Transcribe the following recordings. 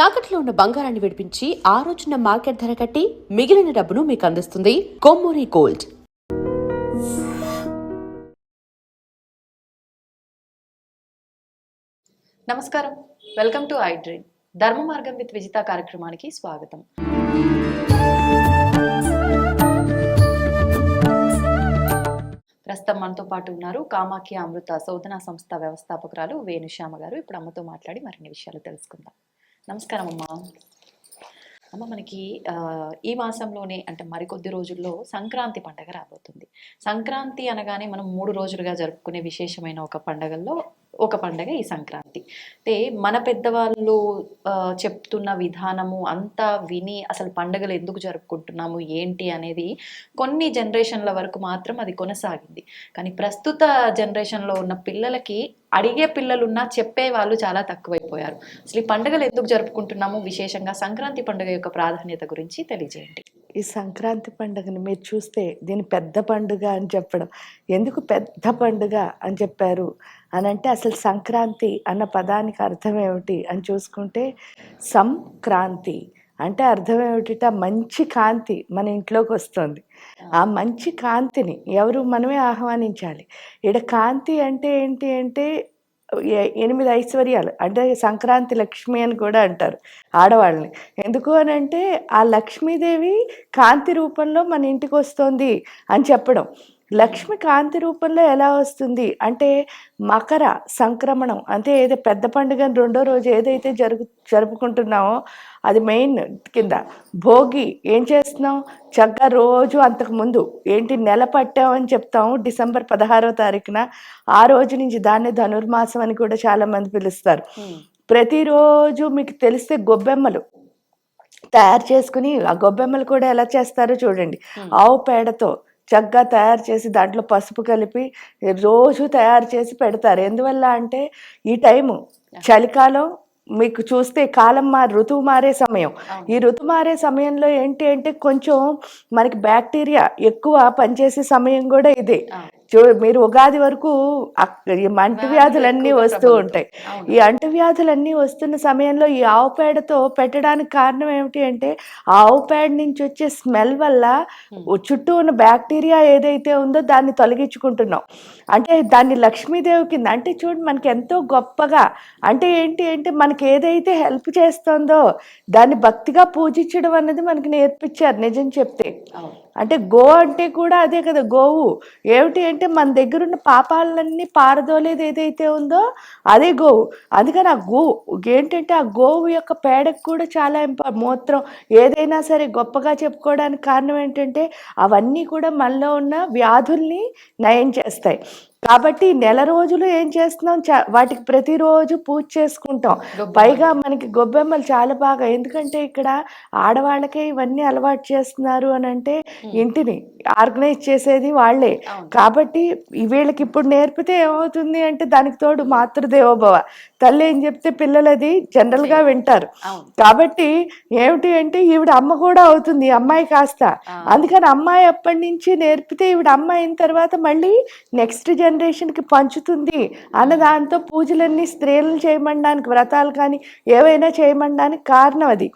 తాకట్లో ఉన్న బంగారాన్ని విడిపించి ఆ రోజున మార్కెట్ ధర కట్టి మిగిలిన డబ్బును మీకు అందిస్తుంది కొమ్మూరి గోల్డ్. నమస్కారం, వెల్కమ్ టు ఐ డ్రీమ్. ధర్మ మార్గం విత్ విజిత కార్యక్రమానికి స్వాగతం. ప్రస్తుతం మనతో పాటు ఉన్నారు కామాఖ్య అమృత శోధన సంస్థ వ్యవస్థాపకురాలు వేణుశ్యామ గారు. ఇప్పుడు అమ్మతో మాట్లాడి మరిన్ని విషయాలు తెలుసుకుందాం. నమస్కారం అమ్మ. అమ్మ, మనకి ఈ మాసంలోనే అంటే మరికొద్ది రోజుల్లో సంక్రాంతి పండగ రాబోతుంది. సంక్రాంతి అనగానే మనం 3 రోజులుగా జరుపుకునే విశేషమైన ఒక పండగల్లో ఒక పండగ ఈ సంక్రాంతి. అంటే మన పెద్దవాళ్ళు చెప్తున్న విధానము అంతా విని అసలు పండుగలు ఎందుకు జరుపుకుంటున్నాము ఏంటి అనేది కొన్ని జనరేషన్ల వరకు మాత్రం అది కొనసాగింది. కానీ ప్రస్తుత జనరేషన్లో ఉన్న పిల్లలకి అడిగే పిల్లలున్నా చెప్పే వాళ్ళు చాలా తక్కువైపోయారు. అసలు ఈ పండుగలు ఎందుకు జరుపుకుంటున్నాము, విశేషంగా సంక్రాంతి పండుగ యొక్క ప్రాధాన్యత గురించి తెలియజేయండి. ఈ సంక్రాంతి పండుగను మీరు చూస్తే దీని పెద్ద పండుగ అని చెప్పడం, ఎందుకు పెద్ద పండుగ అని చెప్పారు అని అంటే అసలు సంక్రాంతి అన్న పదానికి అర్థం ఏమిటి అని చూసుకుంటే సంక్రాంతి అంటే అర్థం ఏమిటిట, మంచి కాంతి మన ఇంట్లోకి వస్తుంది. ఆ మంచి కాంతిని మనమే ఆహ్వానించాలి. ఇక్కడ కాంతి అంటే ఏంటి అంటే 8 ఐశ్వర్యాలు, అంటే సంక్రాంతి లక్ష్మి అని కూడా అంటారు ఆడవాళ్ళని. ఎందుకు అని అంటే ఆ లక్ష్మీదేవి కాంతి రూపంలో మన ఇంటికి వస్తుంది అని చెప్పడం. లక్ష్మి కాంతి రూపంలో ఎలా వస్తుంది అంటే మకర సంక్రమణం, అంటే ఏదో పెద్ద పండుగ 2వ రోజు ఏదైతే జరుపుకుంటున్నామో అది మెయిన్ కింద. భోగి ఏం చేస్తున్నాం, చక్కగా రోజు అంతకుముందు ఏంటి నెల పట్టామని చెప్తాము డిసెంబర్ 16వ తారీఖున. ఆ రోజు నుంచి దాన్ని ధనుర్మాసం అని కూడా చాలా మంది పిలుస్తారు. ప్రతిరోజు మీకు తెలిస్తే గొబ్బెమ్మలు తయారు చేసుకుని, ఆ గొబ్బెమ్మలు కూడా ఎలా చేస్తారో చూడండి. ఆవు పేడతో చక్కగా తయారు చేసి దాంట్లో పసుపు కలిపి రోజు తయారు చేసి పెడతారు. ఎందువల్ల అంటే ఈ టైము చలికాలం, మీకు చూస్తే కాలం ఋతువు మారే సమయం. ఈ ఋతువు మారే సమయంలో ఏంటి అంటే కొంచెం మనకి బ్యాక్టీరియా ఎక్కువ పనిచేసే సమయం కూడా ఇదే. మీరు ఉగాది వరకు అంటువ్యాధులన్నీ వస్తూ ఉంటాయి. ఈ అంటువ్యాధులన్నీ వస్తున్న సమయంలో ఈ ఆవు పేడతో పెట్టడానికి కారణం ఏమిటి అంటే ఆవు పేడ నుంచి వచ్చే స్మెల్ వల్ల చుట్టూ ఉన్న బ్యాక్టీరియా ఏదైతే ఉందో దాన్ని తొలగించుకుంటున్నాం. అంటే దాన్ని లక్ష్మీదేవి కింద, అంటే చూడండి మనకి ఎంతో గొప్పగా, అంటే ఏంటి అంటే మనకి ఏదైతే హెల్ప్ చేస్తుందో దాన్ని భక్తిగా పూజించడం అనేది మనకి నేర్పించారు నిజం చెప్తే. అంటే గో అంటే కూడా అదే కదా, గోవు ఏమిటి అంటే మన దగ్గర ఉన్న పాపాలన్నీ పారదోలేది ఏదైతే ఉందో అదే గోవు. అందుకని ఆ ఏంటంటే ఆ గోవు యొక్క పేడకు కూడా చాలా మూత్రం ఏదైనా సరే గొప్పగా చెప్పుకోవడానికి కారణం ఏంటంటే అవన్నీ కూడా మనలో ఉన్న వ్యాధుల్ని నయం చేస్తాయి. కాబట్టి నెల రోజులు ఏం చేస్తున్నాం, వాటికి ప్రతిరోజు పూజ చేసుకుంటాం. పైగా మనకి గొబ్బెమ్మలు చాలా బాగా, ఎందుకంటే ఇక్కడ ఆడవాళ్ళకే ఇవన్నీ అలవాటు చేస్తున్నారు అని అంటే ఇంటిని ఆర్గనైజ్ చేసేది వాళ్ళే. కాబట్టి వీళ్ళకి ఇప్పుడు నేర్పితే ఏమవుతుంది అంటే దానికి తోడు మాతృదేవోభవ, తల్లి ఏం చెప్తే పిల్లలు అది జనరల్గా వింటారు. కాబట్టి ఏమిటి అంటే ఈవిడ అమ్మ కూడా అవుతుంది అమ్మాయి కాస్త. అందుకని అమ్మాయి అప్పటి నుంచి నేర్పితే ఈవిడ అమ్మ అయిన తర్వాత మళ్ళీ నెక్స్ట్ జనరేషన్కి పంచుతుంది అన్న దాంతో పూజలన్నీ స్త్రీలను చేయమనడానికి, వ్రతాలు కానీ ఏవైనా చేయమనడానికి కారణం అది.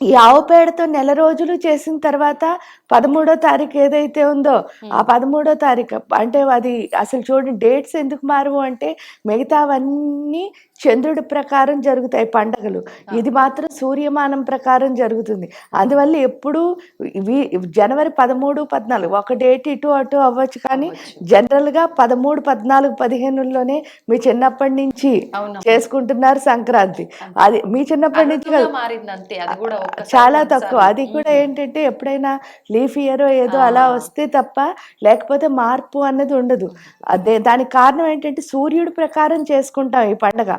ఈ ఆవు పేడతో నెల రోజులు చేసిన తర్వాత 13వ తారీఖు ఏదైతే ఉందో ఆ 13వ తారీఖు అంటే అది అసలు చూడండి డేట్స్ ఎందుకు మారవు అంటే మిగతావన్నీ చంద్రుడి ప్రకారం జరుగుతాయి పండగలు, ఇది మాత్రం సూర్యమానం ప్రకారం జరుగుతుంది. అందువల్ల ఎప్పుడు జనవరి 13, 14 ఒక డేట్ ఇటు అటు అవ్వచ్చు, కానీ జనరల్గా 13, 14, 15లోనే మీ చిన్నప్పటి నుంచి చేసుకుంటున్నారు సంక్రాంతి. అది మీ చిన్నప్పటి నుంచి చాలా తక్కువ. అది కూడా ఏంటంటే ఎప్పుడైనా లీఫ్ ఇయర్ ఏదో అలా వస్తే తప్ప లేకపోతే మార్పు అన్నది ఉండదు. అదే దానికి కారణం ఏంటంటే సూర్యుడి ప్రకారం చేసుకుంటాం ఈ పండగ.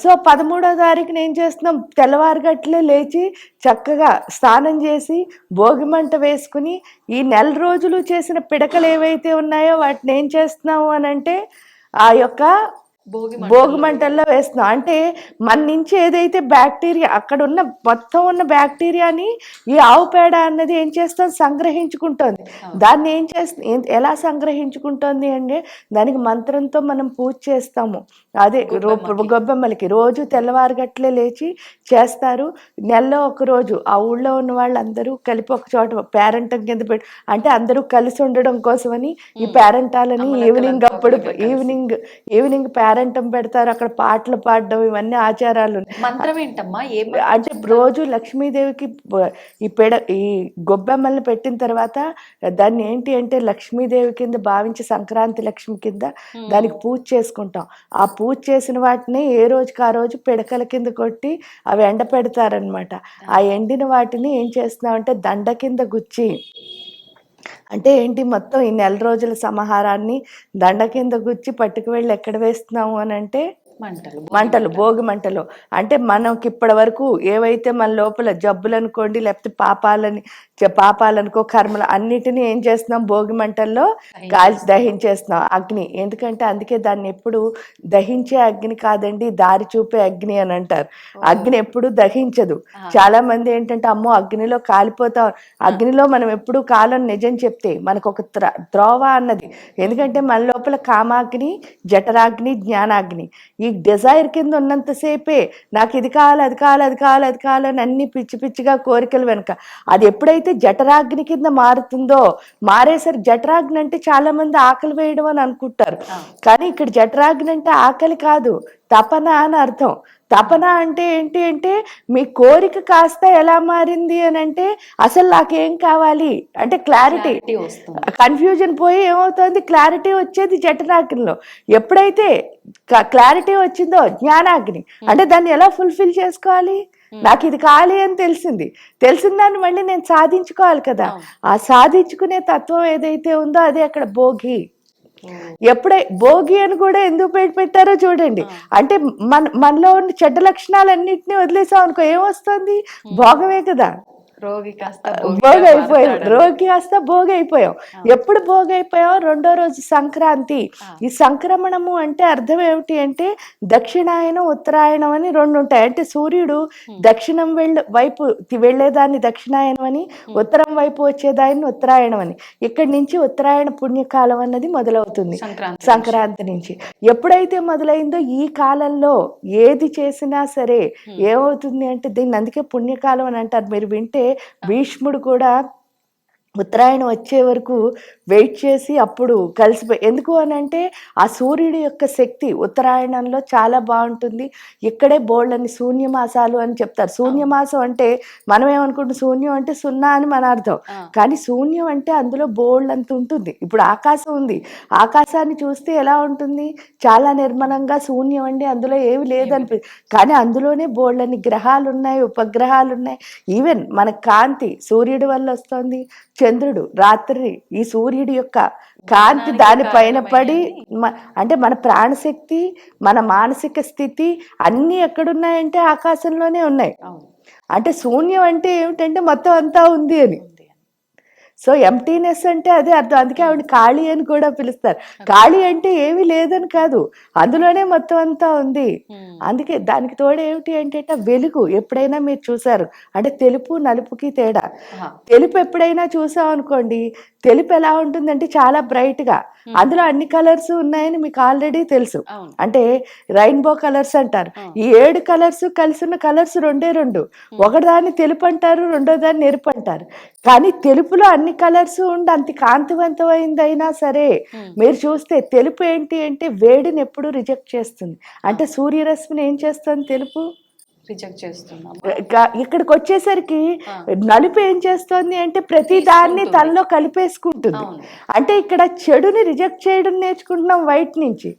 సో 13వ తారీఖున ఏం చేస్తున్నాం, తెల్లవారుగట్లే లేచి చక్కగా స్నానం చేసి భోగి మంట వేసుకుని ఈ నెల రోజులు చేసిన పిడకలు ఏవైతే ఉన్నాయో వాటిని ఏం చేస్తున్నాము అని అంటే ఆ యొక్క భోగి మంటల్లో వేస్తున్నాం. అంటే మన నుంచి ఏదైతే బ్యాక్టీరియా అక్కడ ఉన్న మొత్తం ఉన్న బ్యాక్టీరియాని ఈ ఆవు పేడ అన్నది ఏం చేస్తాం, సంగ్రహించుకుంటోంది. దాన్ని ఏం ఎలా సంగ్రహించుకుంటోంది అంటే దానికి మంత్రంతో మనం పూజ చేస్తాము. అదే గొబ్బెమ్మలకి రోజు తెల్లవారుగట్లే లేచి చేస్తారు. నెలలో ఒక రోజు ఆ ఊళ్ళో ఉన్న వాళ్ళందరూ కలిపి ఒక చోట పేరంటం కింద అంటే అందరూ కలిసి ఉండడం కోసమని ఈ పేరంటాలని ఈవినింగ్ అప్పుడు ఈవినింగ్ పేరంటం పెడతారు. అక్కడ పాటలు పాడడం ఇవన్నీ ఆచారాలు. మంత్రం ఏంటమ్మా? అంటే రోజు లక్ష్మీదేవికి ఈ గొబ్బెమ్మల్ని పెట్టిన తర్వాత దాన్ని ఏంటి అంటే లక్ష్మీదేవి కింద భావించి సంక్రాంతి లక్ష్మి కింద దానికి పూజ చేసుకుంటాం. ఆ పూజ చేసిన వాటిని ఏ రోజుకి ఆ రోజు పిడకల కింద కొట్టి అవి ఎండ పెడతారనమాట. ఆ ఎండిన వాటిని ఏం చేస్తున్నామంటే దండ కింద గుచ్చి, అంటే ఏంటి మొత్తం ఈ నెల రోజుల సమాహారాన్ని దండ కింద గుచ్చి పట్టుకు వెళ్ళి ఎక్కడ వేస్తున్నాము అని అంటే మంటలు, భోగి మంటలు. అంటే మనకి ఇప్పటి వరకు ఏవైతే మన లోపల జబ్బులు అనుకోండి, లేకపోతే పాపాలనుకో కర్మలు అన్నిటినీ ఏం చేస్తున్నాం, భోగి మంటల్లో కాల్చి దహించేస్తున్నాం. అగ్ని ఎందుకంటే అందుకే దాన్ని ఎప్పుడు దహించే అగ్ని కాదండి, దారి చూపే అగ్ని అని అంటారు. అగ్ని ఎప్పుడు దహించదు. చాలా మంది ఏంటంటే అమ్మో అగ్నిలో కాలిపోతాం. అగ్నిలో మనం ఎప్పుడు కాలం నిజం చెప్తే మనకు ఒక త్రోవ అన్నది. ఎందుకంటే మన లోపల కామాగ్ని, జఠరాగ్ని, జ్ఞానాగ్ని, ఈ డిజైర్ కింద ఉన్నంతసేపే నాకు ఇది కావాలి, అది కావాలి, అది కావాలి, అది కావాలని అన్ని పిచ్చి పిచ్చిగా కోరికలు వెనక. అది ఎప్పుడైతే జఠరాగ్ని కింద మారుతుందో, మారేసరి జఠరాగ్ని అంటే చాలా మంది ఆకలి వేయడం అని అనుకుంటారు. కానీ ఇక్కడ జఠరాగ్ని అంటే ఆకలి కాదు, తపన అని అర్థం. తపన అంటే ఏంటి అంటే మీ కోరిక కాస్త ఎలా మారింది అని అంటే అసలు నాకేం కావాలి అంటే క్లారిటీ, కన్ఫ్యూజన్ పోయి ఏమవుతుంది, క్లారిటీ వచ్చేది జఠరాగ్నిలో. ఎప్పుడైతే క్లారిటీ వచ్చిందో జ్ఞానాగ్ని, అంటే దాన్ని ఎలా ఫుల్ఫిల్ చేసుకోవాలి, నాకు ఇది కావాలి అని తెలిసిన దాన్ని మళ్ళీ నేను సాధించుకోవాలి కదా. ఆ సాధించుకునే తత్వం ఏదైతే ఉందో అదే అక్కడ భోగి. ఎప్పుడై భోగి అని కూడా ఎందుకు పెట్టారో చూడండి. అంటే మనలో ఉన్న చెడ్డ లక్షణాలన్నింటినీ వదిలేసాం అనుకో ఏమొస్తుంది, భోగమే కదా. రోగి కాస్త భోగి అయిపోయాం. ఎప్పుడు భోగి అయిపోయాం, రెండో రోజు సంక్రాంతి. ఈ సంక్రమణము అంటే అర్థం ఏమిటి అంటే దక్షిణాయనం, ఉత్తరాయణం అని రెండు ఉంటాయి. అంటే సూర్యుడు దక్షిణం వైపు వెళ్ళేదాన్ని దక్షిణాయనం అని, ఉత్తరం వైపు వచ్చేదాన్ని ఉత్తరాయణం అని. ఇక్కడి నుంచి ఉత్తరాయణ పుణ్యకాలం అన్నది మొదలవుతుంది సంక్రాంతి నుంచి. ఎప్పుడైతే మొదలైందో ఈ కాలంలో ఏది చేసినా సరే ఏమవుతుంది అంటే దీన్ని అందుకే పుణ్యకాలం అని అంటారు. మీరు వింటే భీష్ముడు కూడా ఉత్తరాయణం వచ్చే వరకు వెయిట్ చేసి అప్పుడు కలిసిపోయి, ఎందుకు అని అంటే ఆ సూర్యుడి యొక్క శక్తి ఉత్తరాయణంలో చాలా బాగుంటుంది. ఇక్కడే బోళ్ళని శూన్యమాసాలు అని చెప్తారు. శూన్యమాసం అంటే మనం ఏమనుకుంటాం, శూన్యం అంటే సున్నా అని మన అర్థం. కానీ శూన్యం అంటే అందులో బోళ్ళ అంత ఉంటుంది. ఇప్పుడు ఆకాశం ఉంది, ఆకాశాన్ని చూస్తే ఎలా ఉంటుంది, చాలా నిర్మలంగా శూన్యం అండి, అందులో ఏమి లేదనిపి, కానీ అందులోనే బోళ్ళని గ్రహాలు ఉన్నాయి, ఉపగ్రహాలు ఉన్నాయి. ఈవెన్ మన కాంతి సూర్యుడి వల్ల వస్తుంది, చంద్రుడు రాత్రి ఈ సూర్యుడి యొక్క కాంతి దానిపైన పడి అంటే మన ప్రాణశక్తి, మన మానసిక స్థితి అన్నీ ఎక్కడున్నాయంటే ఆకాశంలోనే ఉన్నాయి. అంటే శూన్యం అంటే ఏమిటంటే మొత్తం అంతా ఉంది అని. సో ఎంప్టీనెస్ అంటే అదే అర్థం. అందుకే ఆవిడ ఖాళీ అని కూడా పిలుస్తారు. ఖాళీ అంటే ఏమీ లేదని కాదు, అందులోనే మొత్తం అంతా ఉంది. అందుకే దానికి తోడు ఏమిటి అంటే వెలుగు. ఎప్పుడైనా మీరు చూసారు అంటే తెలుపు నలుపుకి తేడా. తెలుపు ఎప్పుడైనా చూసాం అనుకోండి, తెలుపు ఎలా ఉంటుందంటే చాలా బ్రైట్ గా, అందులో అన్ని కలర్స్ ఉన్నాయని మీకు ఆల్రెడీ తెలుసు. అంటే రెయిన్బో కలర్స్ అంటారు. ఈ 7 కలర్స్ కలిసి ఉన్న కలర్స్ రెండే రెండు. ఒకదాన్ని తెలుపు అంటారు, రెండో దాన్ని ఎరుపు అంటారు. కానీ తెలుపులో అన్ని కలర్స్ ఉండి అంత కాంతివంతమైందైనా సరే మీరు చూస్తే తెలుపు ఏంటి అంటే వేడిని ఎప్పుడు రిజెక్ట్ చేస్తుంది. అంటే సూర్యరశ్మిని ఏం చేస్తుంది తెలుపు, రిజెక్ట్ చేస్తున్నాం. ఇక్కడికి వచ్చేసరికి నలుపు ఏం చేస్తుంది అంటే ప్రతి దాన్ని తనలో కలిపేసుకుంటుంది. అంటే ఇక్కడ చెడుని రిజెక్ట్ చేయడం నేర్చుకుంటున్నాం వైట్ నుంచి.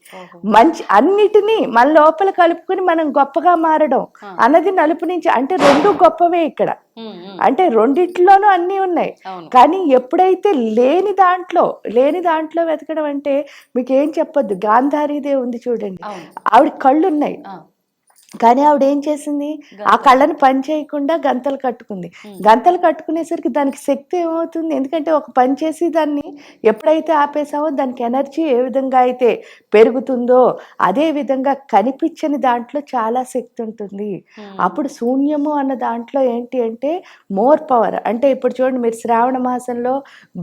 మంచి అన్నిటినీ మన లోపల కలుపుకుని మనం గొప్పగా మారడం అన్నది నలుపు నుంచి. అంటే రెండు గొప్పవే ఇక్కడ. అంటే రెండిట్లోనూ అన్నీ ఉన్నాయి. కానీ ఎప్పుడైతే లేని దాంట్లో వెతకడం అంటే మీకు ఏం చెప్పొద్దు. గాంధారీదే ఉంది చూడండి, ఆవిడ కళ్ళు ఉన్నాయి, కానీ ఆవిడ ఏం చేసింది, ఆ గంతలు. కళ్ళని పని చేయకుండా గంతలు కట్టుకుంది. గంతలు కట్టుకునేసరికి దానికి శక్తి ఏమవుతుంది, ఎందుకంటే ఒక పని చేసి దాన్ని ఎప్పుడైతే ఆపేసామో దానికి ఎనర్జీ ఏ విధంగా అయితే పెరుగుతుందో అదే విధంగా కనిపించని దాంట్లో చాలా శక్తి ఉంటుంది. అప్పుడు శూన్యము అన్న దాంట్లో ఏంటి అంటే మోర్ పవర్. అంటే ఇప్పుడు చూడండి, మీరు శ్రావణ మాసంలో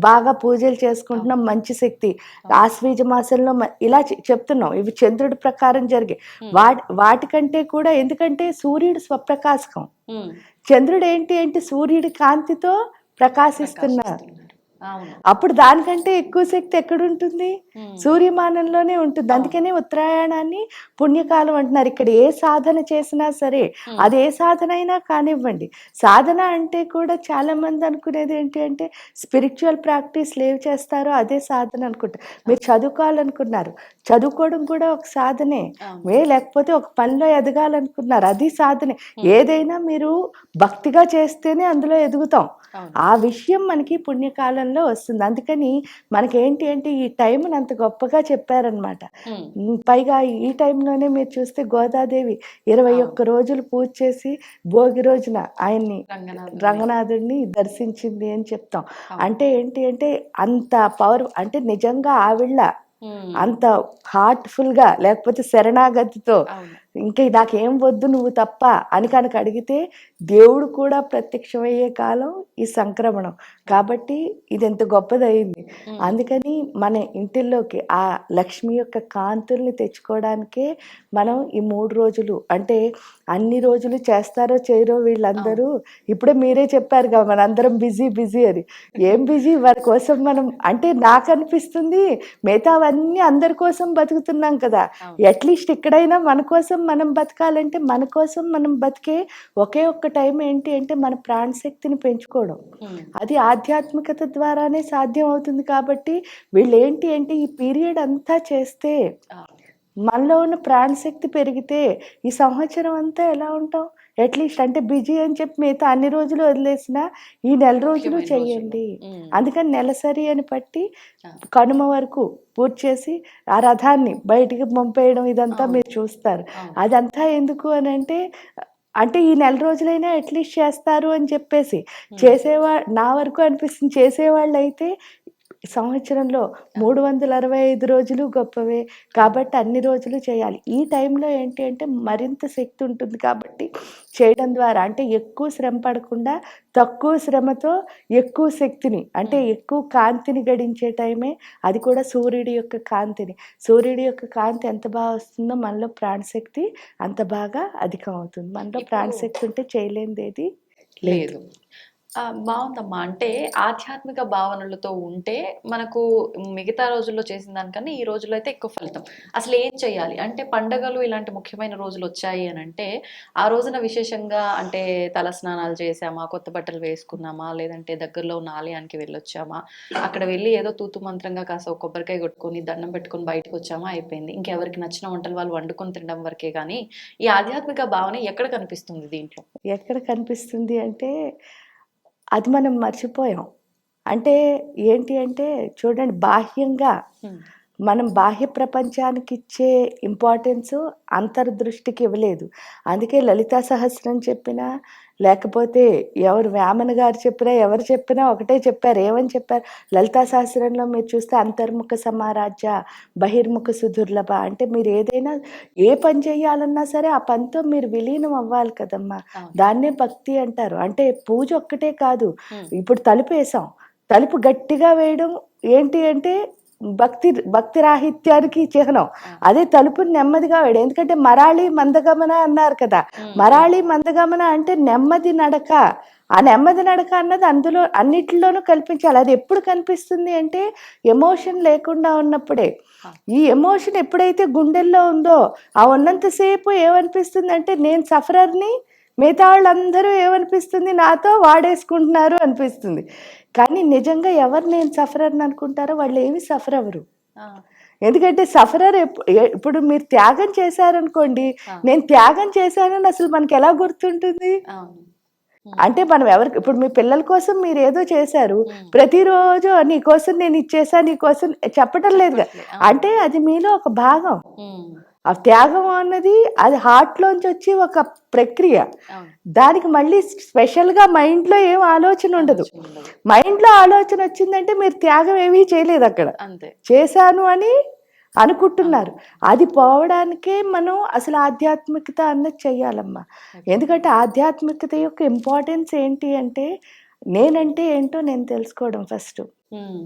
బాగా పూజలు చేసుకుంటున్నాం, మంచి శక్తి. ఆశ్వీజ మాసంలో ఇలా చెప్తున్నాం, ఇవి చంద్రుడి ప్రకారం జరిగే వాటికంటే కూడా, ఎందుకంటే సూర్యుడు స్వప్రకాశకం, ఉమ్, చంద్రుడు ఏంటి అంటే సూర్యుడి కాంతితో ప్రకాశిస్తున్నారు. అవును. అప్పుడు దానికంటే ఎక్కువ శక్తి ఎక్కడుంటుంది, ఉమ్, సూర్యమానంలోనే ఉంటుంది. అందుకనే ఉత్తరాయణాన్ని పుణ్యకాలం అంటున్నారు. ఇక్కడ ఏ సాధన చేసినా సరే, అది ఏ సాధన అయినా కానివ్వండి, సాధన అంటే కూడా చాలా మంది అనుకునేది ఏంటి అంటే స్పిరిచువల్ ప్రాక్టీస్ ఏవి చేస్తారో అదే సాధన అనుకుంటారు. మీరు చదువుకోవాలనుకున్నారు, చదువుకోవడం కూడా ఒక సాధనే. లేకపోతే ఒక పనిలో ఎదగాలనుకున్నారు, అది సాధనే. ఏదైనా మీరు భక్తిగా చేస్తేనే అందులో ఎదుగుతాం. ఆ విషయం మనకి పుణ్యకాలంలో వస్తుంది. అందుకని మనకేంటి అంటే ఈ టైంని అంత గొప్పగా చెప్పారనమాట. పైగా ఈ టైంలోనే మీరు చూస్తే గోదాదేవి 21 రోజులు పూజ చేసి భోగి రోజున ఆయన్ని రంగనాథుడిని దర్శించింది అని చెప్తాం. అంటే ఏంటి అంటే అంత పవర్, అంటే నిజంగా ఆవిళ్ళ అంత హార్ట్ఫుల్గా, లేకపోతే శరణాగతితో ఇంకా నాకేం వద్దు నువ్వు తప్ప అని కనుక అడిగితే దేవుడు కూడా ప్రత్యక్షమయ్యే కాలం ఈ సంక్రమణం. కాబట్టి ఇది ఎంత గొప్పదయింది. అందుకని మన ఇంటిల్లోకి ఆ లక్ష్మి యొక్క కాంతుల్ని తెచ్చుకోవడానికే మనం ఈ 3 రోజులు, అంటే అన్ని రోజులు చేస్తారో చేయరో వీళ్ళందరూ. ఇప్పుడే మీరే చెప్పారు కదా మనందరం బిజీ అని. ఏం బిజీ, వారి కోసం మనం, అంటే నాకు అనిపిస్తుంది మిగతావన్నీ అందరి కోసం బతుకుతున్నాం కదా, అట్లీస్ట్ ఇక్కడైనా మన కోసం మనం బతకాలంటే మన కోసం మనం బతికే ఒకే ఒక్క టైం ఏంటి అంటే మన ప్రాణశక్తిని పెంచుకోవడం. అది ఆధ్యాత్మికత ద్వారానే సాధ్యం అవుతుంది. కాబట్టి వీళ్ళు ఏంటి అంటే ఈ పీరియడ్ అంతా చేస్తే మనలో ఉన్న ప్రాణశక్తి పెరిగితే ఈ సంవత్సరం అంతా ఎలా ఉంటాం, అట్లీస్ట్ అంటే బిజీ అని చెప్పి మిగతా అన్ని రోజులు వదిలేసిన ఈ నెల రోజులు చెయ్యండి. అందుకని నెలసరి అని పట్టి కనుమ వరకు పూర్తి చేసి ఆ రథాన్ని బయటికి పంపేయడం ఇదంతా మీరు చూస్తారు. అదంతా ఎందుకు అని అంటే ఈ నెల రోజులైనా అట్లీస్ట్ చేస్తారు అని చెప్పేసి నా వరకు అనిపిస్తుంది, చేసేవాళ్ళు అయితే సంవత్సరంలో 365 రోజులు గొప్పవే. కాబట్టి అన్ని రోజులు చేయాలి. ఈ టైంలో ఏంటి అంటే మరింత శక్తి ఉంటుంది. కాబట్టి చేయడం ద్వారా, అంటే ఎక్కువ శ్రమ పడకుండా తక్కువ శ్రమతో ఎక్కువ శక్తిని, అంటే ఎక్కువ కాంతిని గడించే టైమే. అది కూడా సూర్యుడి యొక్క కాంతిని. సూర్యుడి యొక్క కాంతి ఎంత బాగా వస్తుందో మనలో ప్రాణశక్తి అంత బాగా అధికం అవుతుంది. మనలో ప్రాణశక్తి ఉంటే చేయలేనిదేది లేదు. బాగుందమ్మా. అంటే ఆధ్యాత్మిక భావనలతో ఉంటే మనకు మిగతా రోజుల్లో చేసిన దానికన్నా ఈ రోజుల్లో అయితే ఎక్కువ ఫలితం. అసలు ఏం చేయాలి అంటే, పండగలు ఇలాంటి ముఖ్యమైన రోజులు వచ్చాయి అని అంటే ఆ రోజున విశేషంగా అంటే తల స్నానాలు చేసామా, కొత్త బట్టలు వేసుకున్నామా, లేదంటే దగ్గరలో ఉన్న ఆలయానికి వెళ్ళొచ్చామా, అక్కడ వెళ్ళి ఏదో తూతు మంత్రంగా కాస్త కొబ్బరికాయ కొట్టుకొని దండం పెట్టుకొని బయటకు వచ్చామా, అయిపోయింది. ఇంకెవరికి నచ్చిన వంటలు వాళ్ళు వండుకొని తినడం వరకే. కానీ ఈ ఆధ్యాత్మిక భావన ఎక్కడ కనిపిస్తుంది దీంట్లో? ఎక్కడ కనిపిస్తుంది అంటే అది మనం మర్చిపోయాం. అంటే ఏంటి అంటే చూడండి, బాహ్యంగా మనం బాహ్య ప్రపంచానికి ఇచ్చే ఇంపార్టెన్స్ అంతర్దృష్టికి ఇవ్వలేదు. అందుకే లలితా సహస్రం చెప్పినా, లేకపోతే ఎవరు వేమన గారు చెప్పినా, ఎవరు చెప్పినా ఒకటే చెప్పారు. ఏమని చెప్పారు? లలితా సహస్రంలో మీరు చూస్తే అంతర్ముఖ సమారాజ్య బహిర్ముఖ సుదుర్లభ. అంటే మీరు ఏదైనా ఏ పని చేయాలన్నా సరే ఆ పనితో మీరు విలీనం అవ్వాలి కదమ్మా. దాన్నే భక్తి అంటారు. అంటే పూజ ఒక్కటే కాదు. ఇప్పుడు తలుపు వేసాం, తలుపు గట్టిగా వేయడం ఏంటి అంటే భక్తి రాహిత్యానికి చిహ్నం. అదే తలుపుని నెమ్మదిగా వేయడం. ఎందుకంటే మరాళి మందగమన అన్నారు కదా. మరాళి మందగమన అంటే నెమ్మది నడక. ఆ నెమ్మది నడక అన్నది అందులో అన్నిటిలోనూ కల్పించాలి. అది ఎప్పుడు కనిపిస్తుంది అంటే ఎమోషన్ లేకుండా ఉన్నప్పుడే. ఈ ఎమోషన్ ఎప్పుడైతే గుండెల్లో ఉందో ఆ ఉన్నంతసేపు ఏమనిపిస్తుంది అంటే నేను సఫరర్ని, మిగతా వాళ్ళందరూ ఏమనిపిస్తుంది, నాతో వాడేసుకుంటున్నారు అనిపిస్తుంది. కానీ నిజంగా ఎవరు నేను సఫరర్ని అనుకుంటారో వాళ్ళు ఏమి సఫర్ అవ్వరు. ఎందుకంటే సఫరర్ ఇప్పుడు మీరు త్యాగం చేశారనుకోండి, నేను త్యాగం చేశానని అసలు మనకి ఎలా గుర్తుంటుంది? అంటే మనం ఎవరికి, ఇప్పుడు మీ పిల్లల కోసం మీరు ఏదో చేశారు, ప్రతిరోజు నీకోసం నేను ఇచ్చేసా, నీకోసం చెప్పటం లేదు. అంటే అది మీలో ఒక భాగం. ఆ త్యాగం అన్నది అది హార్ట్లోంచి వచ్చి ఒక ప్రక్రియ. అవును. దానికి మళ్ళీ స్పెషల్గా మైండ్లో ఏం ఆలోచన ఉండదు. ఆలోచన ఉండదు. మైండ్లో ఆలోచన వచ్చిందంటే మీరు త్యాగం ఏమీ చేయలేదు, అక్కడ అంతే. చేశాను అని అనుకుంటున్నారు. అది పోవడానికే మనం అసలు ఆధ్యాత్మికత అన్నది చెయ్యాలమ్మా. ఎందుకంటే ఆధ్యాత్మికత యొక్క ఇంపార్టెన్స్ ఏంటి అంటే, నేనంటే ఏంటో నేను తెలుసుకోవడం ఫస్ట్. ఉమ్.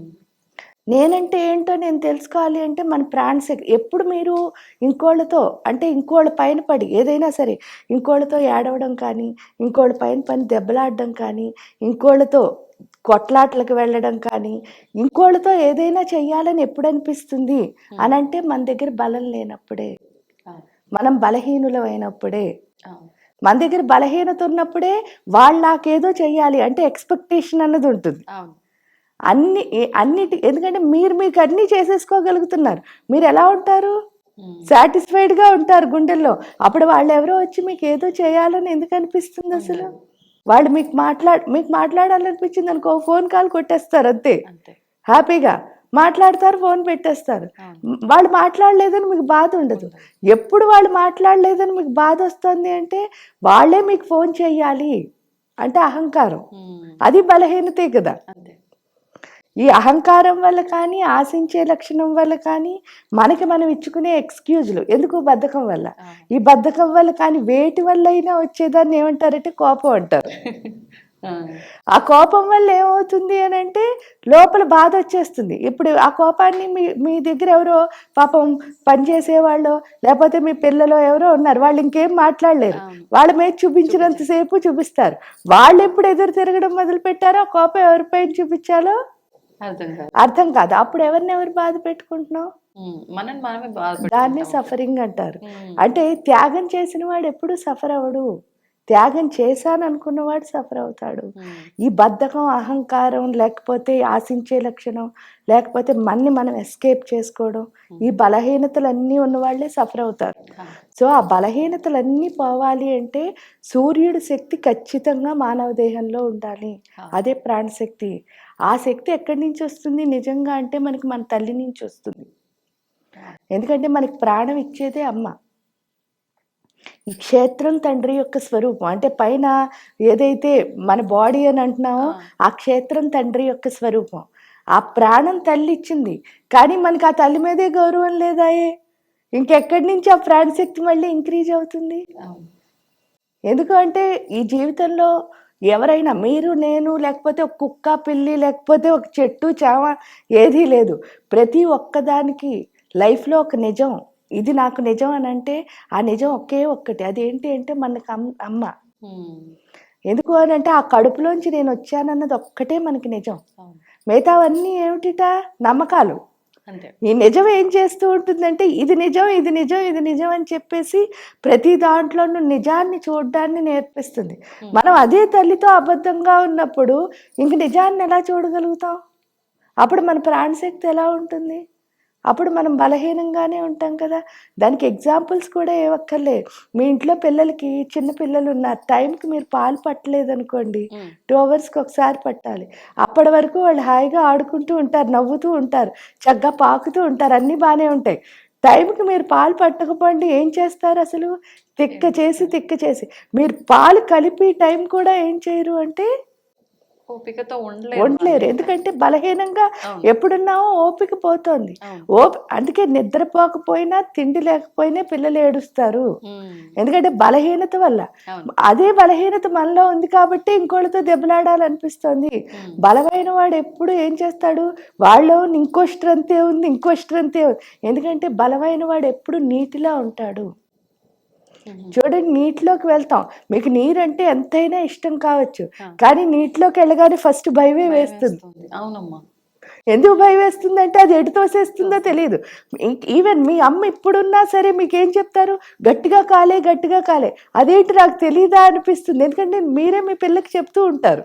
నేనంటే ఏంటో నేను తెలుసుకోవాలి అంటే మన ప్రాణశక్తి. ఎప్పుడు మీరు ఇంకోళ్ళతో అంటే ఇంకోళ్ళ పైన పడి ఏదైనా సరే ఇంకోళ్ళతో ఏడవడం కానీ, ఇంకోళ్ళ పైన దెబ్బలాడడం కానీ, ఇంకోళ్ళతో కొట్లాట్లకు వెళ్ళడం కానీ, ఇంకోళ్ళతో ఏదైనా చెయ్యాలని ఎప్పుడు అనిపిస్తుంది అని అంటే మన దగ్గర బలం లేనప్పుడే, అవును. మనం బలహీనులం అయినప్పుడే. అవును. మన దగ్గర బలహీనత ఉన్నప్పుడే వాళ్ళు నాకేదో చెయ్యాలి అంటే ఎక్స్పెక్టేషన్ అన్నది ఉంటుంది. అవును. అన్నిటి ఎందుకంటే మీకు అన్నీ చేసేసుకోగలుగుతున్నారు, మీరు ఎలా ఉంటారు? ఉమ్. సాటిస్ఫైడ్గా ఉంటారు గుండెల్లో. అప్పుడు వాళ్ళు ఎవరో వచ్చి మీకు ఏదో చేయాలని ఎందుకు అనిపిస్తుంది అసలు? వాళ్ళు మీకు మాట్లాడాలనిపించింది అనుకో, ఫోన్ కాల్ కొట్టేస్తారు అంతే, అంతే. హ్యాపీగా మాట్లాడతారు, ఫోన్ పెట్టేస్తారు. అవును. వాళ్ళు మాట్లాడలేదని మీకు బాధ ఉండదు. ఎప్పుడు వాళ్ళు మాట్లాడలేదని మీకు బాధ వస్తుంది అంటే వాళ్ళే మీకు ఫోన్ చెయ్యాలి అంటే అహంకారం. ఉమ్. అది బలహీనతే కదా. అంతే. ఈ అహంకారం వల్ల కానీ, ఆశించే లక్షణం వల్ల కానీ, మనకి మనం ఇచ్చుకునే ఎక్స్క్యూజులు ఎందుకు? బద్ధకం వల్ల. ఈ బద్ధకం వల్ల కానీ వేటి వల్ల అయినా వచ్చేదాన్ని ఏమంటారంటే కోపం అంటారు. ఆ. ఆ కోపం వల్ల ఏమవుతుంది అని అంటే లోపల బాధ వచ్చేస్తుంది. ఇప్పుడు ఆ కోపాన్ని మీ దగ్గర ఎవరో పాపం పనిచేసేవాళ్ళు లేకపోతే మీ పిల్లలు ఎవరో ఉన్నారు, వాళ్ళు ఇంకేం మాట్లాడలేరు, వాళ్ళ మీద చూపించినంతసేపు చూపిస్తారు. వాళ్ళు ఎప్పుడు ఎదురు తిరగడం మొదలు పెట్టారో ఆ కోపం ఎవరిపైన చూపించాలో అర్థం కాదు. అప్పుడు ఎవరు బాధ పెట్టుకుంటున్నాం? మనమే దాన్ని సఫరింగ్ అంటారు. అంటే త్యాగం చేసిన వాడు ఎప్పుడు సఫర్ అవ్వడు, త్యాగం చేశాను అనుకున్నవాడు సఫర్ అవుతాడు. ఈ బద్ధకం, అహంకారం, లేకపోతే ఆశించే లక్షణం, లేకపోతే మనం ఎస్కేప్ చేసుకోవడం, ఈ బలహీనతలన్నీ ఉన్నవాళ్లే సఫర్ అవుతారు. సో ఆ బలహీనతలన్నీ పోవాలి అంటే సూర్యుడి శక్తి ఖచ్చితంగా మానవ దేహంలో ఉండాలి. అదే ప్రాణశక్తి. ఆ శక్తి ఎక్కడి నుంచి వస్తుంది నిజంగా అంటే మనకి మన తల్లి నుంచి వస్తుంది. ఎందుకంటే మనకి ప్రాణం ఇచ్చేదే అమ్మ. ఈ క్షేత్రం తండ్రి యొక్క స్వరూపం. అంటే పైన ఏదైతే మన బాడీ అని అంటున్నామో ఆ క్షేత్రం తండ్రి యొక్క స్వరూపం. ఆ ప్రాణం తల్లి ఇచ్చింది, కానీ మనకి ఆ తల్లి మీదే గౌరవం లేదాయే, ఇంకెక్కడి నుంచి ఆ ప్రాణశక్తి మళ్ళీ ఇంక్రీజ్ అవుతుంది? ఎందుకు అంటే ఈ జీవితంలో ఎవరైనా మీరు, నేను, లేకపోతే ఒక కుక్క, పిల్లి, లేకపోతే ఒక చెట్టు, చామ ఏదీ లేదు. ప్రతి ఒక్కదానికి లైఫ్లో ఒక నిజం, ఇది నాకు నిజం అని అంటే ఆ నిజం ఒకే ఒక్కటి. అదేంటి అంటే మనకు అమ్మ. ఎందుకు అని అంటే ఆ కడుపులోంచి నేను వచ్చానన్నది ఒక్కటే మనకి నిజం. మిగతావన్నీ ఏమిటిట? నమ్మకాలు. ఈ నిజం ఏం చేస్తూ ఉంటుందంటే ఇది నిజం, ఇది నిజం, ఇది నిజం అని చెప్పేసి ప్రతి దాంట్లోనూ నిజాన్ని చూడడాన్ని నేర్పిస్తుంది. మనం అదే తల్లితో అబద్ధంగా ఉన్నప్పుడు ఇంక నిజాన్ని ఎలా చూడగలుగుతాం? అప్పుడు మన ప్రాణశక్తి ఎలా ఉంటుంది? అప్పుడు మనం బలహీనంగానే ఉంటాం కదా. దానికి ఎగ్జాంపుల్స్ కూడా ఏవక్కర్లే. మీ ఇంట్లో పిల్లలకి, చిన్న పిల్లలు ఉన్నారు, టైంకి మీరు పాలు పట్టలేదనుకోండి, 2 అవర్స్కి ఒకసారి పట్టాలి. అప్పటి వరకు వాళ్ళు హాయిగా ఆడుకుంటూ ఉంటారు, నవ్వుతూ ఉంటారు, చక్కగా పాకుతూ ఉంటారు, అన్నీ బాగానే ఉంటాయి. టైంకి మీరు పాలు పట్టకపోండి, ఏం చేస్తారు అసలు? తిక్క చేసి మీరు పాలు కలిపి టైం కూడా ఏం చేయరు అంటే ఓపికతో ఉండలేరు. ఎందుకంటే బలహీనంగా ఎప్పుడున్నామో ఓపిక పోతోంది. అందుకే నిద్రపోకపోయినా, తిండి లేకపోయినా పిల్లలు ఏడుస్తారు. ఎందుకంటే బలహీనత వల్ల. అదే బలహీనత మనలో ఉంది కాబట్టి ఇంకోళ్ళతో దెబ్బలాడాలనిపిస్తుంది. బలమైన వాడు ఎప్పుడు ఏం చేస్తాడు? వాళ్ళు ఇంకో స్ట్రెంత్ ఉంది, ఇంకో స్ట్రెంత్ ఉంది. ఎందుకంటే బలమైన వాడు ఎప్పుడు నీటిలో ఉంటాడు. చూడండి, నీటిలోకి వెళ్తాం, మీకు నీరంటే ఎంతైనా ఇష్టం కావచ్చు, కానీ నీటిలోకి వెళ్ళగానే ఫస్ట్ భయమే వేస్తుంది. అవునమ్మా. ఎందుకు భయం వేస్తుందంటే అది ఎటు తోసేస్తుందో తెలియదు. ఈవెన్ మీ అమ్మ ఇప్పుడున్నా సరే మీకేం చెప్తారు? గట్టిగా కాలే, గట్టిగా కాలే. అదేంటి నాకు తెలియదా అనిపిస్తుంది, ఎందుకంటే మీరే మీ పిల్లకి చెప్తూ ఉంటారు.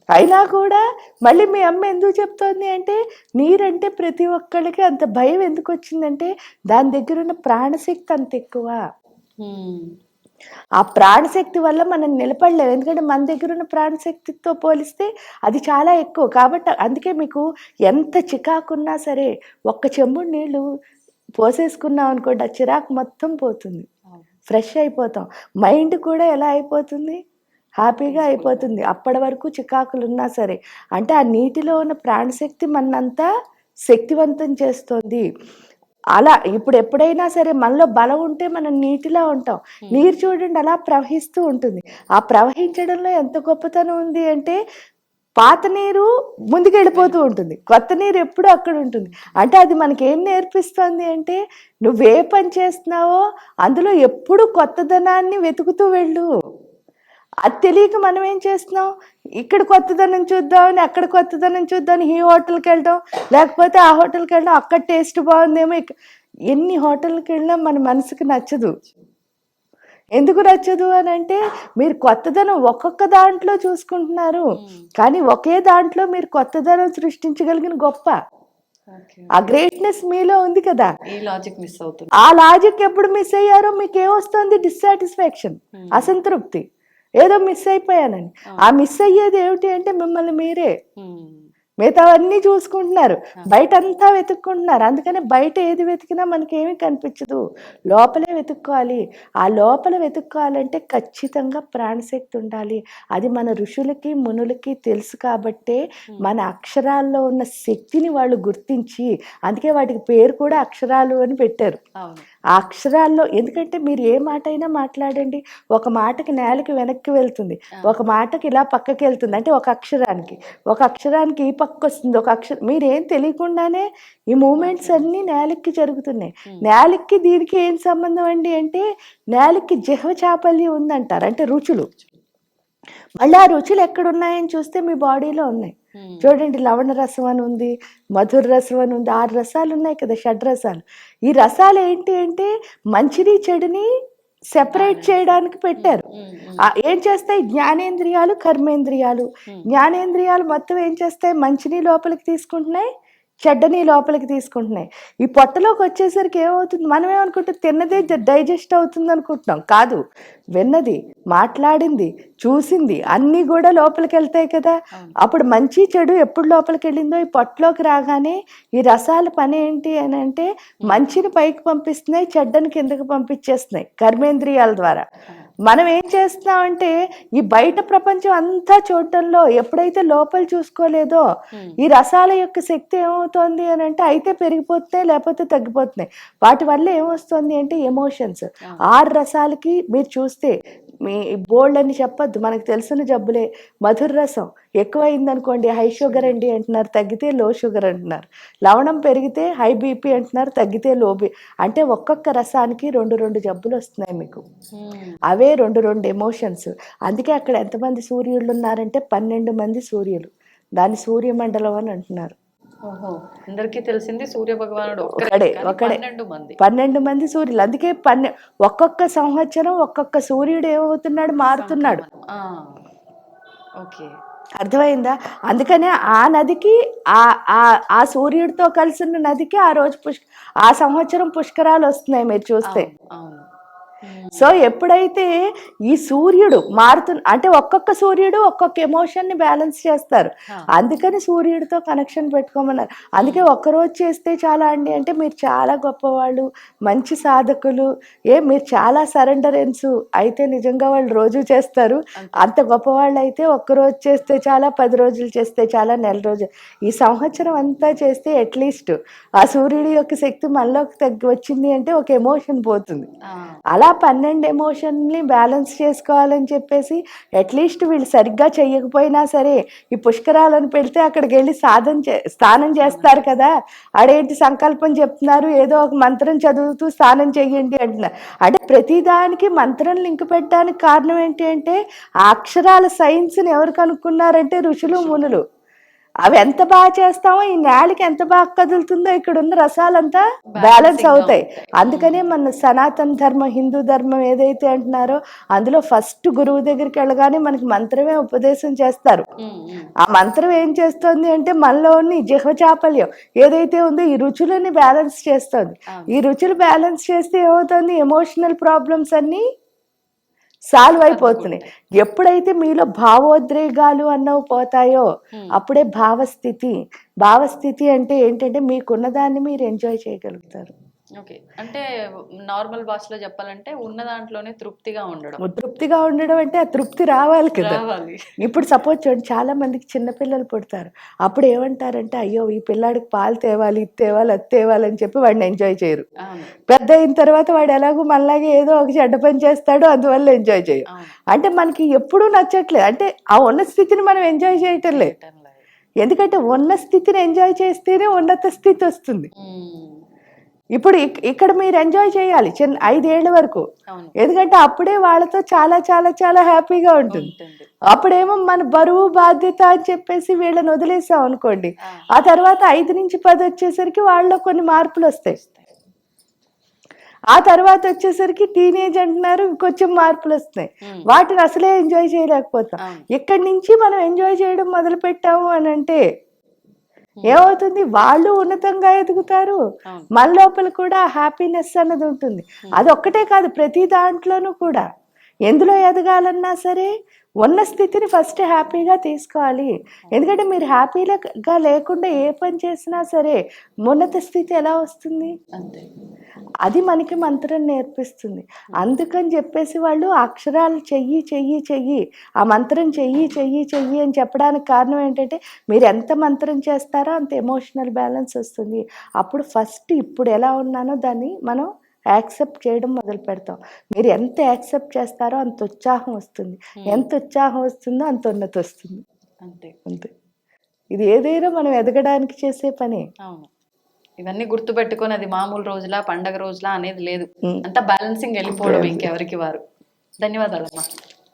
అయినా కూడా మళ్ళీ మీ అమ్మ ఎందుకు చెప్తోంది అంటే నీరంటే ప్రతి ఒక్కళ్ళకి అంత భయం ఎందుకు వచ్చిందంటే దాని దగ్గర ఉన్న ప్రాణశక్తి అంత ఎక్కువ. ఆ ప్రాణశక్తి వల్ల మనం నిలబడలేము, ఎందుకంటే మన దగ్గర ఉన్న ప్రాణశక్తితో పోలిస్తే అది చాలా ఎక్కువ. కాబట్టి అందుకే మీకు ఎంత చికాకున్నా సరే ఒక్క చెంబుడు నీళ్ళు పోసేసుకున్నాం అనుకోండి ఆ చిరాకు మొత్తం పోతుంది, ఫ్రెష్ అయిపోతాం. మైండ్ కూడా ఎలా అయిపోతుంది, హ్యాపీగా అయిపోతుంది. అప్పటి వరకు చికాకులు ఉన్నా సరే, అంటే ఆ నీటిలో ఉన్న ప్రాణశక్తి మనంతా శక్తివంతం చేస్తుంది. అలా ఇప్పుడు ఎప్పుడైనా సరే మనలో బలం ఉంటే మనం నీటిలా ఉంటాం. నీరు చూడండి అలా ప్రవహిస్తూ ఉంటుంది. ఆ ప్రవహించడంలో ఎంత గొప్పతనం ఉంది అంటే పాత నీరు ముందుకు వెళ్ళిపోతూ ఉంటుంది, కొత్త నీరు ఎప్పుడూ అక్కడ ఉంటుంది. అంటే అది మనకి ఏం నేర్పిస్తుంది అంటే నువ్వే పని చేస్తున్నావో అందులో ఎప్పుడు కొత్తదనాన్ని వెతుకుతూ వెళ్ళు. అది తెలియక మనం ఏం చేస్తున్నాం, ఇక్కడ కొత్తదనం చూద్దామని అక్కడ కొత్తదనం చూద్దామని ఈ హోటల్కి వెళ్ళడం, లేకపోతే ఆ హోటల్కి వెళ్ళడం, అక్కడ టేస్ట్ బాగుందేమో. ఎన్ని హోటల్కి వెళ్ళినా మన మనసుకు నచ్చదు. ఎందుకు నచ్చదు అని అంటే మీరు కొత్తదనం ఒక్కొక్క దాంట్లో చూసుకుంటున్నారు, కానీ ఒకే దాంట్లో మీరు కొత్తదనం సృష్టించగలిగిన గొప్ప ఆ గ్రేట్నెస్ మీలో ఉంది కదా. ఆ లాజిక్ ఎప్పుడు మిస్ అయ్యారో మీకు ఏమొస్తుంది, డిస్సాటిస్ఫాక్షన్, అసంతృప్తి, ఏదో మిస్ అయిపోయానని. ఆ మిస్ అయ్యేది ఏమిటి అంటే మిమ్మల్ని మీరే. మిగతావన్నీ చూసుకుంటున్నారు, బయట అంతా వెతుక్కుంటున్నారు. అందుకని బయట ఏది వెతికినా మనకేమీ కనిపించదు, లోపలే వెతుక్కోవాలి. ఆ లోపల వెతుక్కోవాలంటే ఖచ్చితంగా ప్రాణశక్తి ఉండాలి. అది మన ఋషులకి మునులకి తెలుసు కాబట్టే మన అక్షరాల్లో ఉన్న శక్తిని వాళ్ళు గుర్తించి, అందుకే వాటికి పేరు కూడా అక్షరాలు అని పెట్టారు. ఆ అక్షరాల్లో, ఎందుకంటే మీరు ఏ మాట అయినా మాట్లాడండి, ఒక మాటకి నేలకి వెనక్కి వెళ్తుంది, ఒక మాటకి ఇలా పక్కకి వెళ్తుంది. అంటే ఒక అక్షరానికి ఈ పక్క వస్తుంది, ఒక అక్షరం. మీరేం తెలియకుండానే ఈ మూమెంట్స్ అన్నీ నేలకి జరుగుతున్నాయి. నేలకి దీనికి ఏం సంబంధం అండి అంటే నేలకి జిహ్వ చాపల్యం ఉందంటారు, అంటే రుచులు. మళ్ళీ ఆ రుచులు ఎక్కడున్నాయని చూస్తే మీ బాడీలో ఉన్నాయి. చూడండి, లవణ రసం అని ఉంది, మధుర రసం అని ఉంది, 6 రసాలు ఉన్నాయి కదా, షడ్రసాలు. ఈ రసాలు ఏంటి అంటే మంచిని చెడుని సెపరేట్ చేయడానికి పెట్టారు. ఏం చేస్తాయి, జ్ఞానేంద్రియాలు కర్మేంద్రియాలు. జ్ఞానేంద్రియాలు మొత్తం ఏం చేస్తాయి, మంచిని లోపలికి తీసుకుంటున్నాయి, చెడ్డని లోపలికి తీసుకుంటున్నాయి. ఈ పొట్టలోకి వచ్చేసరికి ఏమవుతుంది, మనం ఏమనుకుంటాం, తిన్నదే డైజెస్ట్ అవుతుంది అనుకుంటున్నాం. కాదు, విన్నది, మాట్లాడింది, చూసింది అన్నీ కూడా లోపలికి వెళ్తాయి కదా. అప్పుడు మంచి చెడు ఎప్పుడు లోపలికి వెళ్ళిందో ఈ పొట్టలోకి రాగానే ఈ రసాల పని ఏంటి అని అంటే మంచిని పైకి పంపిస్తున్నాయి, చెడ్డని కిందకి పంపించేస్తున్నాయి కర్మేంద్రియాల ద్వారా. మనం ఏం చేస్తున్నామంటే ఈ బయట ప్రపంచం అంతా చూడటంలో ఎప్పుడైతే లోపల చూసుకోలేదో ఈ రసాల యొక్క శక్తి ఏమవుతోంది అని అంటే అయితే పెరిగిపోతున్నాయి, లేకపోతే తగ్గిపోతున్నాయి. వాటి వల్ల ఏమొస్తుంది అంటే ఎమోషన్స్. 6 రసాలకి మీరు చూస్తే మీ బోల్డ్ అని చెప్పద్దు, మనకు తెలిసిన జబ్బులే. మధుర రసం ఎక్కువైందనుకోండి హై షుగర్ అండి అంటున్నారు, తగ్గితే లో షుగర్ అంటున్నారు. లవణం పెరిగితే హై బీపీ అంటున్నారు, తగ్గితే లో అంటే ఒక్కొక్క రసానికి 2 జబ్బులు వస్తున్నాయి మీకు. అవే 2 ఎమోషన్స్. అందుకే అక్కడ ఎంతమంది సూర్యుళ్ళు ఉన్నారంటే 12 మంది సూర్యులు. దాన్ని సూర్యమండలం అని అంటున్నారు. అందరికీ తెలిసింది సూర్య భగవానుడు ఒకడే 12 మంది సూర్యులు. అందుకే ఒక్కొక్క సంవత్సరం ఒక్కొక్క సూర్యుడు ఏమవుతున్నాడు, మారుతున్నాడు. అర్థమైందా? అందుకనే ఆ నదికి ఆ సూర్యుడితో కలిసిన నదికి ఆ రోజు ఆ సంవత్సరం పుష్కరాలు వస్తున్నాయి మీరు చూస్తే. సో ఎప్పుడైతే ఈ సూర్యుడు అంటే ఒక్కొక్క సూర్యుడు ఒక్కొక్క ఎమోషన్ ని బ్యాలెన్స్ చేస్తారు. అందుకని సూర్యుడితో కనెక్షన్ పెట్టుకోమన్నారు. అందుకే ఒక్కరోజు చేస్తే చాలా అండి అంటే మీరు చాలా గొప్పవాళ్ళు, మంచి సాధకులు, మీరు చాలా సరెండరెన్స్ అయితే నిజంగా వాళ్ళు రోజు చేస్తారు. అంత గొప్పవాళ్ళు అయితే ఒక్కరోజు చేస్తే చాలా, 10 రోజులు చేస్తే చాలా, నెల రోజులు, ఈ సంవత్సరం అంతా చేస్తే అట్లీస్ట్ ఆ సూర్యుడి యొక్క శక్తి మనలోకి వచ్చింది అంటే ఒక ఎమోషన్ పోతుంది. అలా 12 ఎమోషన్ని బ్యాలెన్స్ చేసుకోవాలని చెప్పేసి అట్లీస్ట్ వీళ్ళు సరిగ్గా చెయ్యకపోయినా సరే ఈ పుష్కరాలను పెడితే అక్కడికి వెళ్ళి స్నానం చేస్తారు కదా, ఆడేంటి సంకల్పం చెప్తున్నారు, ఏదో ఒక మంత్రం చదువుతూ స్నానం చెయ్యండి అంటున్నారు. అంటే ప్రతిదానికి మంత్రం లింక్ పెట్టడానికి కారణం ఏంటి అంటే ఆ అక్షరాల సైన్స్ని ఎవరు కనుక్కున్నారంటే ఋషులు మునులు. అవి ఎంత బాగా చేస్తామో ఈ నేలకి ఎంత బాగా కదులుతుందో ఇక్కడ ఉన్న రసాలంతా బ్యాలెన్స్ అవుతాయి. అందుకనే మన సనాతన ధర్మం, హిందూ ధర్మం ఏదైతే అంటున్నారో అందులో ఫస్ట్ గురువు దగ్గరికి వెళ్ళగానే మనకి మంత్రమే ఉపదేశం చేస్తారు. ఆ మంత్రం ఏం చేస్తుంది అంటే మనలోని జిహ్వ చాపల్యం ఏదైతే ఉందో ఈ రుచులని బ్యాలెన్స్ చేస్తుంది. ఈ రుచులు బ్యాలెన్స్ చేస్తే ఏమవుతుంది, ఎమోషనల్ ప్రాబ్లమ్స్ అన్నీ సాల్వ్ అయిపోతున్నాయి. ఎప్పుడైతే మీలో భావోద్రేగాలు అన్నవి పోతాయో అప్పుడే భావస్థితి అంటే ఏంటంటే మీకున్నదాన్ని మీరు ఎంజాయ్ చేయగలుగుతారు. ఓకే. అంటే నార్మల్ భాషలో చెప్పాలంటే ఉన్న దాంట్లోనే తృప్తిగా ఉండడం. తృప్తిగా ఉండడం అంటే ఆ తృప్తి రావాలి కదా. రావాలి. ఇప్పుడు సపోజ్ చూడండి, చాలా మందికి చిన్నపిల్లలు పుడతారు. అప్పుడు ఏమంటారంటే, అయ్యో ఈ పిల్లాడికి పాలు తేవాలి, ఇది తేవాలి, అది తేవాలి అని చెప్పి వాడిని ఎంజాయ్ చేయరు. అవును. పెద్ద అయిన తర్వాత వాడు ఎలాగో మనలాగే ఏదో ఒక చెడ్డ పని చేస్తాడు, అందువల్ల ఎంజాయ్ చేయం. అవును. అంటే మనకి ఎప్పుడూ నచ్చట్లేదు, అంటే ఆ ఉన్న స్థితిని మనం ఎంజాయ్ చేయటం లేదు. ఎందుకంటే ఉన్న స్థితిని ఎంజాయ్ చేస్తేనే ఉన్నత స్థితి వస్తుంది. ఇప్పుడు ఇక్కడ మీరు ఎంజాయ్ చేయాలి 5 ఏళ్ల వరకు, అవును. ఎందుకంటే అప్పుడే వాళ్ళతో చాలా చాలా చాలా హ్యాపీగా ఉంటుంది. అప్పుడేమో మన బరువు బాధ్యత అని చెప్పేసి వీళ్ళని వదిలేసాం అనుకోండి, ఆ తర్వాత 5 నుంచి 10 వచ్చేసరికి వాళ్ళలో కొన్ని మార్పులు వస్తాయి. ఆ తర్వాత వచ్చేసరికి టీనేజ్ అంటున్నారు, ఇంకొంచెం మార్పులు వస్తున్నాయి. వాటిని అసలే ఎంజాయ్ చేయలేకపోతాం. ఇక్కడి నుంచి మనం ఎంజాయ్ చేయడం మొదలు పెట్టాము అని అంటే ఏమవుతుంది, వాళ్ళు ఉన్నతంగా ఎదుగుతారు, మన లోపల కూడా హ్యాపీనెస్ అన్నది ఉంటుంది. అది ఒక్కటే కాదు, ప్రతి దాంట్లోనూ కూడా ఎందులో ఎదగాలన్నా సరే ఉన్న స్థితిని ఫస్ట్ హ్యాపీగా తీసుకోవాలి. ఎందుకంటే మీరు హ్యాపీగా లేకుండా ఏ పని చేసినా సరే ఉన్నత స్థితి ఎలా వస్తుంది? అంతే. అది మనకి మంత్రం నేర్పిస్తుంది. అందుకని చెప్పేసి వాళ్ళు అక్షరాలు చెయ్యి చెయ్యి చెయ్యి, ఆ మంత్రం చెయ్యి చెయ్యి చెయ్యి అని చెప్పడానికి కారణం ఏంటంటే, మీరు ఎంత మంత్రం చేస్తారో అంత ఎమోషనల్ బ్యాలెన్స్ వస్తుంది. అప్పుడు ఫస్ట్ ఇప్పుడు ఎలా ఉన్నానో దాన్ని మనం యాక్సెప్ట్ చేయడం మొదలు పెడతాం. మీరు ఎంత యాక్సెప్ట్ చేస్తారో అంత ఉత్సాహం వస్తుంది, ఎంత ఉత్సాహం వస్తుందో అంత ఉన్నతి వస్తుంది. అంతే. అంతే. ఇది ఏదైనా మనం ఎదగడానికి చేసే పని. అవును. ఇవన్నీ గుర్తుపెట్టుకొని అది మామూలు రోజులా పండగ రోజులా అనేది లేదు, అంతా బ్యాలెన్సింగ్ వెళ్ళిపోవడం ఇంకెవరికి వారు. ధన్యవాదాలమ్మా.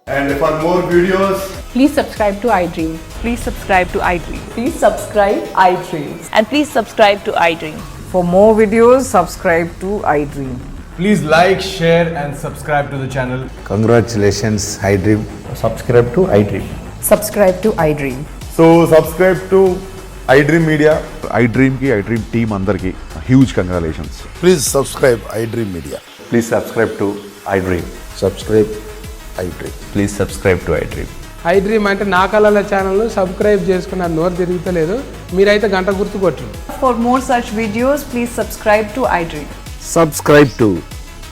And for more videos, Please subscribe to iDream. Please subscribe to iDream. Please subscribe iDream. And please subscribe to iDream. For more videos, subscribe to iDream. please like, share and subscribe to the channel. Congratulations, iDream. Subscribe to iDream. Subscribe to iDream. So subscribe to iDream Media. iDream ki iDream team andarki huge congratulations. Please subscribe iDream Media. Please subscribe to iDream. Subscribe iDream. Please subscribe to iDream. iDream అంటే నా కళల ఛానల్ను subscribe చేసుకున్న నోరు తిరుగుతలేదు, మీరైతే గంట గుర్తు కొట్టండి. For more such videos, please subscribe to iDream. Subscribe to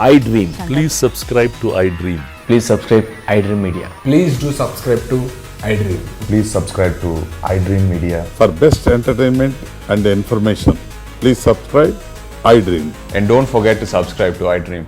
iDream. Please subscribe to iDream. Please subscribe iDream Media. Please do subscribe to iDream. Please subscribe to iDream Media. For best entertainment and information, please subscribe iDream. And don't forget to subscribe to iDream.